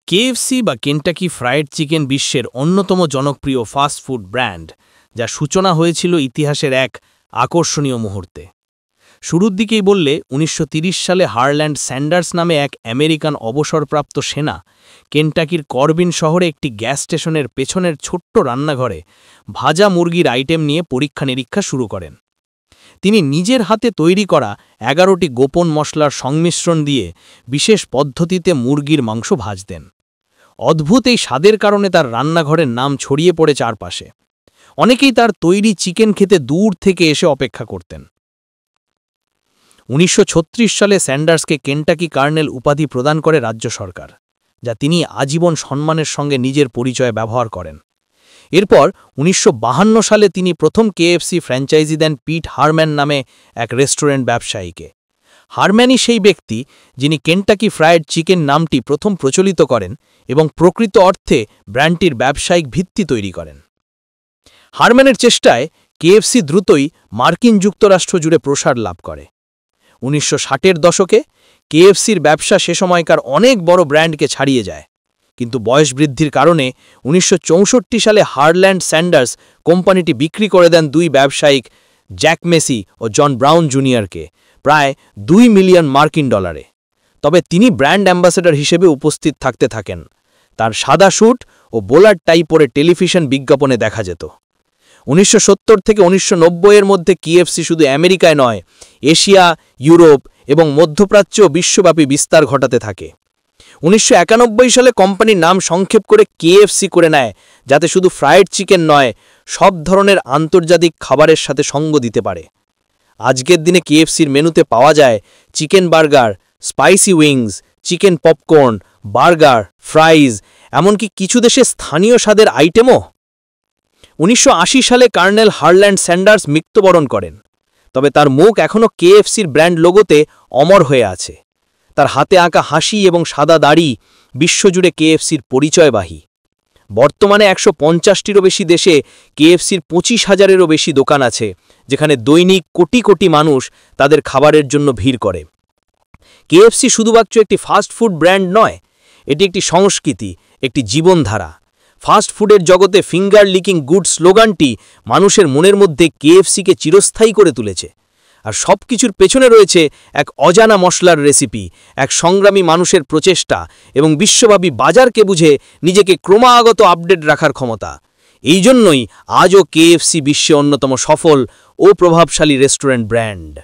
KFC বা Kentucky fried chicken বিশ্বের অন্যতম জনপ্রিয় ফাস্ট ফুড ব্র্যান্ড, যা সূচনা হয়েছিল ইতিহাসের এক আকর্ষণীয় মুহূর্তে। শুরুর দিকেই বললে ১৯৩০ সালে হারল্যান্ড স্যান্ডার্স নামে এক আমেরিকান অবসরপ্রাপ্ত সেনা কেন্টাকির করবিন শহরে একটি গ্যাস স্টেশনের পেছনের ছোট্ট রান্নাঘরে ভাজা মুরগির আইটেম নিয়ে পরীক্ষা-নিরীক্ষা শুরু করেন। তিনি নিজের হাতে তৈরি করা ১১টি গোপন মশলার সংমিশ্রণ দিয়ে বিশেষ পদ্ধতিতে মুরগির মাংস ভাজতেন। অদ্ভুত এই স্বাদের কারণে তার রান্নাঘরের নাম ছড়িয়ে পড়ে চারপাশে। অনেকেই তার তৈরি চিকেন খেতে দূর থেকে এসে অপেক্ষা করতেন। ১৯৩৬ সালে স্যান্ডার্সকে কেন্টাকি কার্নেল উপাধি প্রদান করে রাজ্য সরকার, যা তিনি আজীবন সম্মানের সঙ্গে নিজের পরিচয় ব্যবহার করেন। এরপর ১৯৫২ সালে তিনি প্রথম কেএফসি ফ্র্যাঞ্চাইজি দেন পিট হারম্যান নামে এক রেস্টুরেন্ট ব্যবসায়ীকে। হারম্যানই সেই ব্যক্তি যিনি কেন্টাকি ফ্রাইড চিকেন নামটি প্রথম প্রচলিত করেন এবং প্রকৃত অর্থে ব্র্যান্ডটির ব্যবসায়িক ভিত্তি তৈরি করেন। হারম্যানের চেষ্টায় কেএফসি দ্রুতই মার্কিন যুক্তরাষ্ট্র জুড়ে প্রসার লাভ করে। ১৯৬০-এর দশকে কেএফসির ব্যবসা সে সময়কার অনেক বড় ব্র্যান্ডকে ছাড়িয়ে যায়, কিন্তু বয়স বৃদ্ধির কারণে ১৯৬৪ সালে হারল্যান্ড স্যান্ডার্স কোম্পানিটি বিক্রি করে দেন দুই ব্যবসায়িক, জ্যাক মেসি ও জন ব্রাউন জুনিয়রকে, প্রায় $২ মিলিয়ন। তবে তিনি ব্র্যান্ড অ্যাম্বাসেডর হিসেবে উপস্থিত থাকতে থাকেন। তার সাদা স্যুট ও বোলার টাই পরে টেলিভিশন বিজ্ঞাপনে দেখা যেত। ১৯৭০ থেকে ১৯৯০-এর মধ্যে কেএফসি শুধু আমেরিকায় নয়, এশিয়া, ইউরোপ এবং মধ্যপ্রাচ্য বিশ্বব্যাপী বিস্তার ঘটাতে থাকে। ১৯৯১ সালে কোম্পানির নাম সংক্ষেপ করে কেএফসি করে নেয়, যাতে শুধু ফ্রাইড চিকেন নয়, সব ধরনের আন্তর্জাতিক খাবারের সাথে সঙ্গ দিতে পারে। আজকের দিনে কেএফসির মেনুতে পাওয়া যায় chicken burger, spicy wings, chicken popcorn, burger, ফ্রাইজ, এমনকি কিছু দেশে স্থানীয় স্বাদের আইটেমও। ১৯৮০ সালে কার্নেল হারল্যান্ড স্যান্ডার্স মৃত্যুবরণ করেন, তবে তার মুখ এখনও কেএফসির ব্র্যান্ড লোগোতে অমর হয়ে আছে। তার হাতে আঁকা হাসি এবং সাদা দাড়ি বিশ্বজুড়ে কেএফসির পরিচয়বাহী। বর্তমানে ১৫০টিরও বেশি দেশে কেএফসির ২৫,০০০-এরও বেশি দোকান আছে, যেখানে দৈনিক কোটি কোটি মানুষ তাদের খাবারের জন্য ভিড় করে। কেএফসি শুধুমাত্র একটি ফাস্ট ফুড ব্র্যান্ড নয়, এটি একটি সংস্কৃতি, একটি জীবনধারা। ফাস্ট ফুডের জগতে ফিঙ্গার লিকিং গুড স্লোগানটি মানুষের মনের মধ্যে কেএফসিকে চিরস্থায়ী করে তুলেছে। আর সব কিছুর পেছনে রয়েছে এক অজানা মশলার রেসিপি, এক সংগ্রামী মানুষের প্রচেষ্টা এবং বিশ্বব্যাপী বাজারকে বুঝে নিজেকে ক্রমাগত আপডেট রাখার ক্ষমতা। এই জন্যই আজও কেএফসি বিশ্বে অন্যতম সফল ও প্রভাবশালী রেস্টুরেন্ট ব্র্যান্ড।